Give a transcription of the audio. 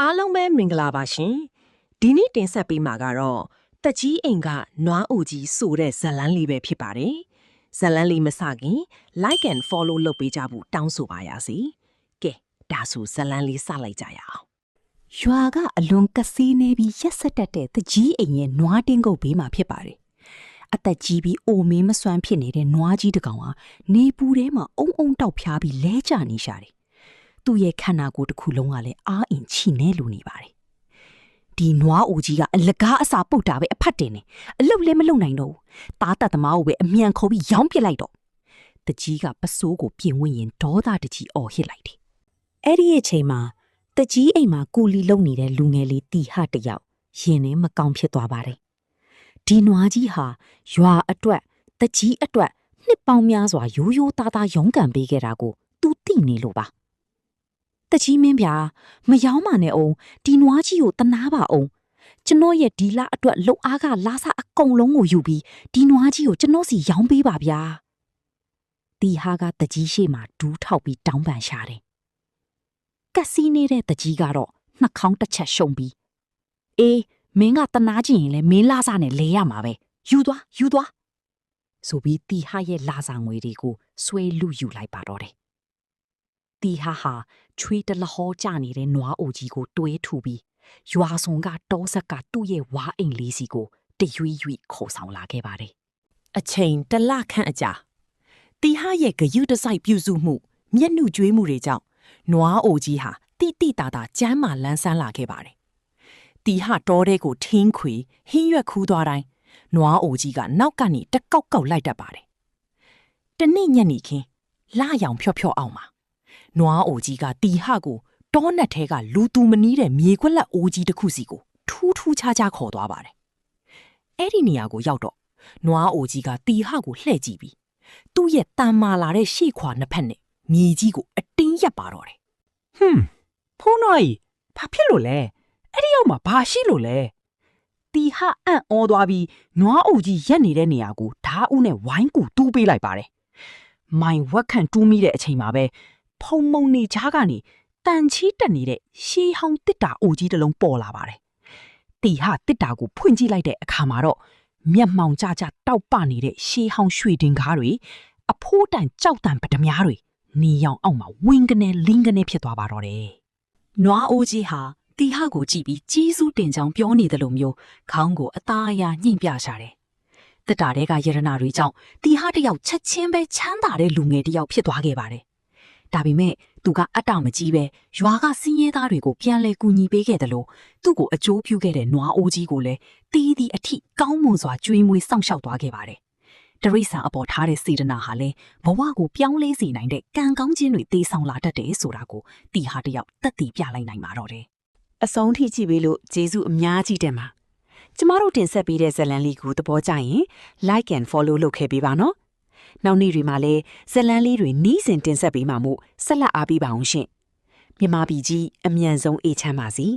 အားလုံးပဲမင်္ဂလာပါရှင်ဒီနေ့တင်ဆက်ပေးမှာကတော့တက်ကြီးအိမ်ကနွားအိုကြီးဆိုတဲ့ဇလန်းလေးပဲဖြစ်ပါတယ်ဇလန်းလေးမစခင် like and follow လုပ်ပေးကြဖို့တောင်းဆိုပါရစေကဲဒါဆိုဇလန်းလေးစလိုက်ကြရအောင်ရွာကအလွန်ကစီးနေပြီးရက်ဆက်တတ်တဲ့တကြီးအိမ်ရဲ့နွားတင်းကုတ်ဘေးမှာဖြစ်ပါတယ်အသက်ကြီးပြီးအိုမင်းမစွမ်းဖြစ်နေတဲ့နွားကြီးတစ်ကောင်ဟာနေပူထဲမှာအုံအုံတောက်ဖျားပြီးလဲကျနေရှာတယ်သူ့ရဲ့ခန္ဓာကိုယ်တစ်ခုလုံးကလည်းအားအင်ချီနေလိုနေပါတယ်ဒီနွားအိုကြီးကအလကားအစာပုတ်တာပဲအဖတ်တင်နေအလုတ်လည်းမလုံနိုင်တော့ဘူးတားတတ်သမားကိုပဲအမြန်ခေါ်ပြီးရောင်းပစ်လိုက်တော့တကြီးကပစိုးကိုပြင်ဝင်ရင်ဒေါသတကြီးအော်ဟစ်လိုက်တယ်အဲ့ဒီအချိန်မှာတကြီးအိမ်မှာကူလီလုံနေတဲ့လူငယ်လေးတီဟတယောက်ရင်ထဲမကောင်းဖြစ်သွားပါတယ်ဒီနွားကြီးဟာရွာအတွက်တကြီးအတွက်နှစ်ပေါင်းများစွာရိုးရိုးသားသားရုန်းကန်ပေးခဲ့တာကိုသူသိနေလို့ပါတကြီးမင်းဗျာမယောင်းပါနဲ့အောင်ဒီနွားကြီးကိုတနာပါအောင်ကျွန်တော်ရဲ့ဒီလအတွက်လှုပ်အားကလာစားအကုန်လုံးကိုယူပြီးဒီနွားကြီးကိုကျွန်တော်စီရောင်းပေးပါဗျာတီဟာကတကြီးရှိမှဒူးထောက်ပြီးတောင်းပန်ရှာတယ်ကက်စီနေတဲ့တကြီးကတော့နှာခေါင်းတစ်ချက်ရှုံပြီးအေးမင်းကတနာကျင်ရင်လည်းမင်းလာစားနဲ့လဲရမှာပဲယူသွားဆိုပြီးတီဟာရဲ့လာစားငွေတွေကိုဆွဲလူယူလိုက်ပါတော့တယ်တီဟာချွေးတလဟောကျနေတဲ့နွားအိုကြီးကိုတွဲထူပြီးရွာစုံကတောဆက်ကသူ့ရဲ့ဝါအိမ်လေးစီကိုတရွေ့ရွေ့ခေါ်ဆောင်လာခဲ့ပါတယ်အချိန်တလခန့်အကြာတီဟာရဲ့ဂယုတစိုက်ပြုစုမှုမျက်နှုကျွေးမှုတွေကြောင့်နွားအိုကြီးဟာတိတိတာတာကျမ်းမာလန်းဆန်းလာခဲ့ပါတယ်တီဟာတောထဲကိုထင်းခွေဟင်းရွက်ခူးသွားတိုင်းနွားအိုကြီးကနောက်ကနေတကောက်ကောက်လိုက်တတ်ပါတယ်တနေ့ညနေခင်းလာရောင်ဖြော့အောင်မှာနွားအိုကြီးကတီဟကိုတောနက်ထဲကလူသူမနီးတဲ့မြေခွက်လက်အိုးကြီးတစ်ခုစီကိုထူးခြားခေါ်သွားပါတယ်အဲ့ဒီနေရာကိုရောက်တော့နွားအိုကြီးကတီဟကိုလှည့်ကြည့်ပြီးသူ့ရဲ့တန်မာလာတဲ့ရှေ့ခွာနှစ်ဖက်နဲ့မြေကြီးကိုအတင်းရက်ပါတော့တယ်ဖုန်းတော်ကြီးဘာဖြစ်လို့လဲအဲ့ဒီရောက်မှာဘာရှိလို့လဲတီဟာအံ့ဩသွားပြီးနွားအိုကြီးရက်နေတဲ့နေရာကိုဓာတ်ဦးနဲ့ဝိုင်းကူတူးပေးလိုက်ပါတယ်မိုင်ဝက်ခန့်တူးမိတဲ့အချိန်မှာပဲဖုံမုံနေချားကနေတန်ချီတက်နေတဲ့ရှေးဟောင်းတစ်တာအိုကြီးတစ်လုံးပေါ်လာပါတယ်တီဟာတစ်တာကိုဖွင့်ကြည့်လိုက်တဲ့အခါမှာတော့မျက်မှောင်ကျတောက်ပနေတဲ့ရှေးဟောင်းရွှေတင်ကားတွေအဖိုးတန်ကြောက်တန်ပဒမားတွေနေရောင်အောက်မှာဝင်းကနေလင်းကနေဖြစ်သွားပါတော့တယ်နွားအိုကြီးဟာတီဟာကိုကြည့်ပြီးကြီးစုတင်ချောင်းပြောနေတယ်လို့မျိုးခေါင်းကိုအသားအရာညှိ့ပြရှာတယ်တစ်တာတွေကယရနာတွေကြောင့်တီဟာတယောက်ချက်ချင်းပဲချမ်းသာတဲ့လူငယ်တယောက်ဖြစ်သွားခဲ့ပါတယ်ဒါပေမဲ့သူကအတမကြီးပဲရွာကစင်းရဲသားတွေကိုပြန်လဲကူညီပေးခဲ့တယ်လို့သူ့ကိုအကျိုးပြုခဲ့တဲ့နွားအိုကြီးကိုလည်းတီးသည့်အထိကောင်းမွန်စွာကြွေးမွေးစောင့်ရှောက်သွားခဲ့ပါတယ်တရိษံအပေါ်ထားတဲ့စေတနာဟာလည်းဘဝကိုပြောင်းလဲစေနိုင်တဲ့ကံကောင်းခြင်းတွေတေးဆောင်လာတတ်တယ်ဆိုတာကိုတီဟာတယောက်သက်သေပြလိုက်နိုင်ပါတော့တယ်အဆုံးထိကြည့်ပေးလို့ကျေးဇူးအများကြီးတင်ပါကျမတို့တင်ဆက်ပေးတဲ့ဇလန်းလေးကိုသဘောကျရင် like and follow လုပ်ခဲ့ပေးပါနော်နောက်နေ့တွေမှာလည်းဇလန်းလေးတွေနှီးစင်တင်ဆက်ပေးမှာမို့ဆက်လက်အားပေးပါအောင်ရှင်မြန်မာပြည်ကြီးအမြန်ဆုံးအေးချမ်းပါစေ